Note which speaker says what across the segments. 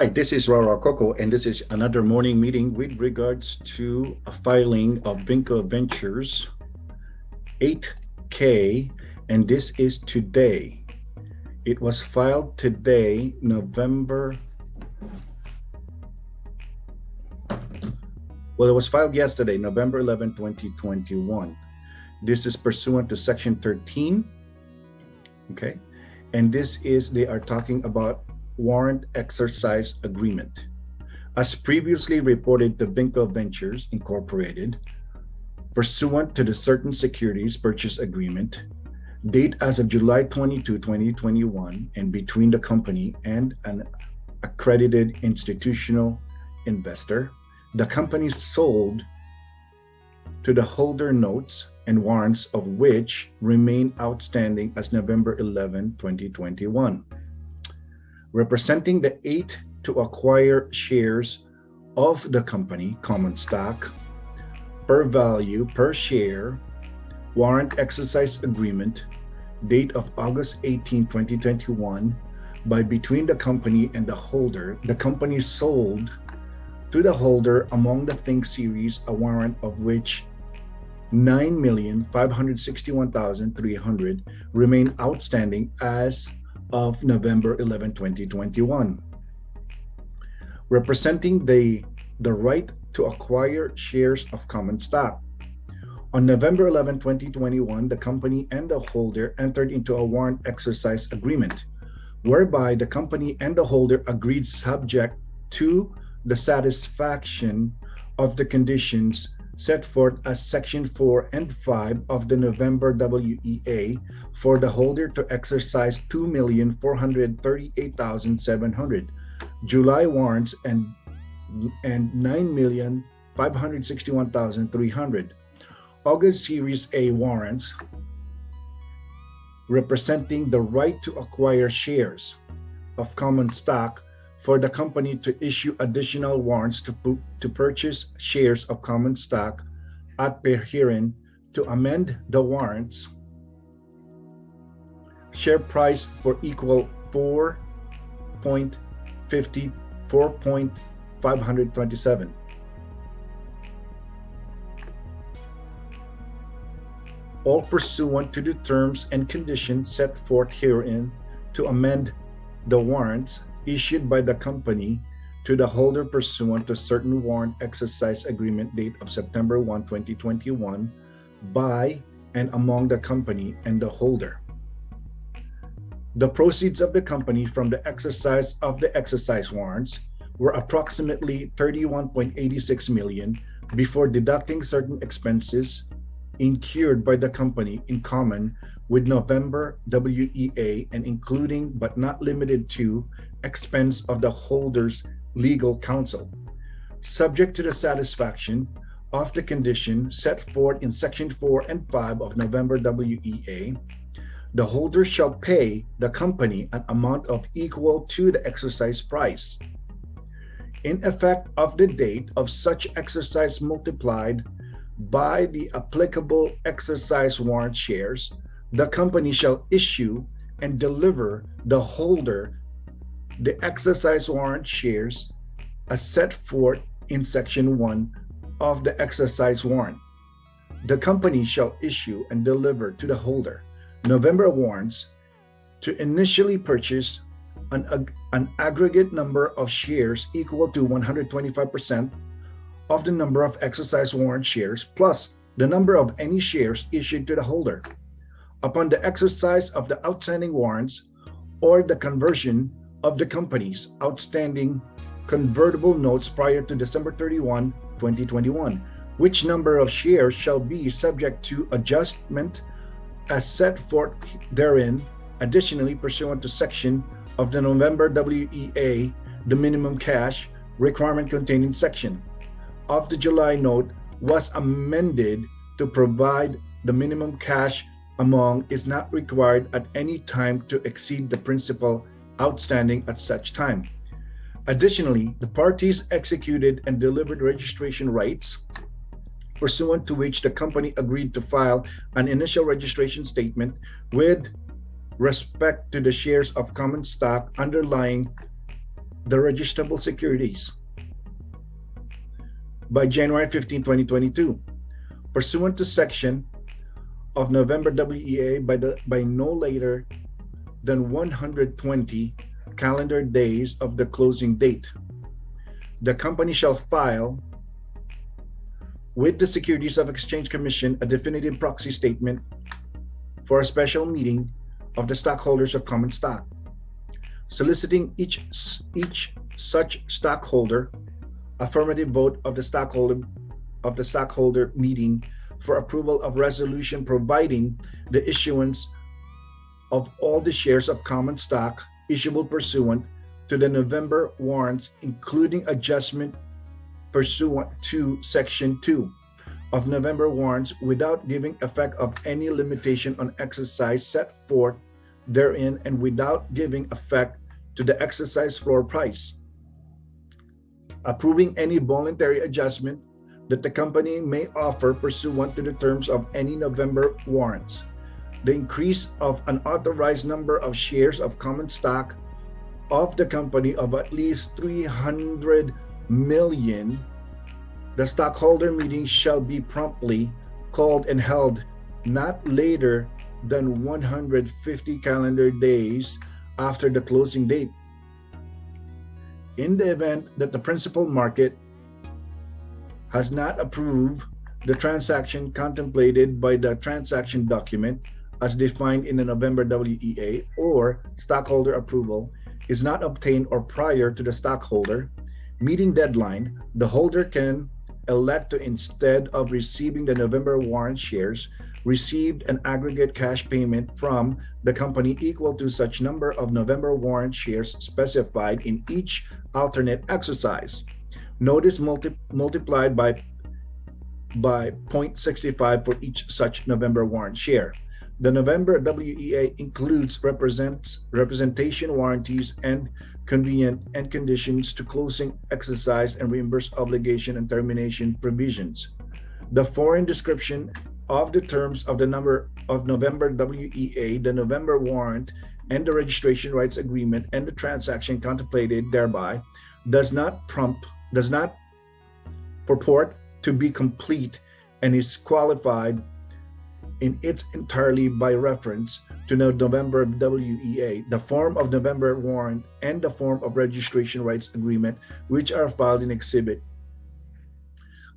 Speaker 1: Hi, this is Rara Coco, and this is another morning meeting with regards to a filing of Vinco Ventures 8K, and this is today. It was filed today, it was filed yesterday, November 11, 2021. This is pursuant to Section 13, okay? And they are talking about warrant exercise agreement. As previously reported to Vinco Ventures Incorporated, pursuant to the certain securities purchase agreement, date as of July 22, 2021, and between the company and an accredited institutional investor, the company sold to the holder notes and warrants of which remain outstanding as November 11, 2021. Representing the 8 to acquire shares of the company common stock per value per share warrant exercise agreement date of August 18, 2021 by between the company and the holder. The company sold to the holder among the Think series a warrant of which 9,561,300 remain outstanding as of November 11, 2021. Representing the right to acquire shares of common stock. On November 11, 2021, the company and the holder entered into a warrant exercise agreement, whereby the company and the holder agreed subject to the satisfaction of the conditions set forth as Section 4 and 5 of the November WEA for the holder to exercise 2,438,700 July warrants and 9,561,300 August Series A warrants, representing the right to acquire shares of common stock for the company to issue additional warrants to purchase shares of common stock at per herein, to amend the warrants share price for equal 4.527, all pursuant to the terms and conditions set forth herein, to amend the warrants issued by the company to the holder pursuant to certain warrant exercise agreement date of September 1, 2021 by and among the company and the holder. The proceeds of the company from the exercise of the exercise warrants were approximately 31.86 million before deducting certain expenses incurred by the company in common with November WEA and including but not limited to expense of the holder's legal counsel. Subject to the satisfaction of the condition set forth in Section 4 and 5 of November WEA, the holder shall pay the company an amount of equal to the exercise price, in effect of the date of such exercise multiplied by the applicable exercise warrant shares. The company shall issue and deliver the holder the exercise warrant shares as set forth in Section 1 of the exercise warrant. The company shall issue and deliver to the holder November warrants to initially purchase an aggregate number of shares equal to 125% of the number of exercise warrant shares plus the number of any shares issued to the holder. Upon the exercise of the outstanding warrants or the conversion of the company's outstanding convertible notes prior to December 31, 2021, which number of shares shall be subject to adjustment as set forth therein. Additionally, pursuant to section of the November WEA, the minimum cash requirement contained in section of the July note was amended to provide the minimum cash amount is not required at any time to exceed the principal outstanding at such time. Additionally, the parties executed and delivered registration rights, pursuant to which the company agreed to file an initial registration statement with respect to the shares of common stock underlying the registrable securities by January 15, 2022, pursuant to section of November WEA by no later than 120 calendar days of the closing date. The company shall file with the Securities of Exchange Commission a definitive proxy statement for a special meeting of the stockholders of common stock, soliciting each such stockholder affirmative vote of the stockholder meeting for approval of resolution providing the issuance of all the shares of common stock issuable pursuant to the November warrants, including adjustment pursuant to Section 2 of November warrants, without giving effect of any limitation on exercise set forth therein and without giving effect to the exercise floor price, approving any voluntary adjustment that the company may offer pursuant to the terms of any November warrants, the increase of an authorized number of shares of common stock of the company of at least 300 million. The stockholder meeting shall be promptly called and held not later than 150 calendar days after the closing date. In the event that the principal market has not approved the transaction contemplated by the transaction document as defined in the November WEA, or stockholder approval is not obtained or prior to the stockholder meeting deadline, the holder can elect to, instead of receiving the November warrant shares, received an aggregate cash payment from the company equal to such number of November warrant shares specified in each alternate exercise. Notice multiplied by 0.65 for each such November warrant share. The November WEA includes representation warranties and convenient and conditions to closing, exercise, and reimburse obligation and termination provisions. The foreign description of the terms of the November WEA, the November warrant, and the registration rights agreement and the transaction contemplated thereby does not purport to be complete and is qualified in its entirety by reference to the November WEA, the form of November warrant, and the form of registration rights agreement, which are filed in exhibit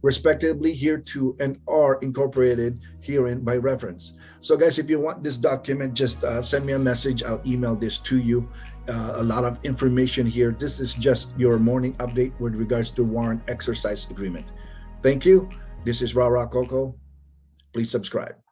Speaker 1: respectively hereto and are incorporated herein by reference. So guys, if you want this document, just send me a message. I'll email this to you. A lot of information here. This is just your morning update with regards to warrant exercise agreement. Thank you. This is Ra Coco. Please subscribe.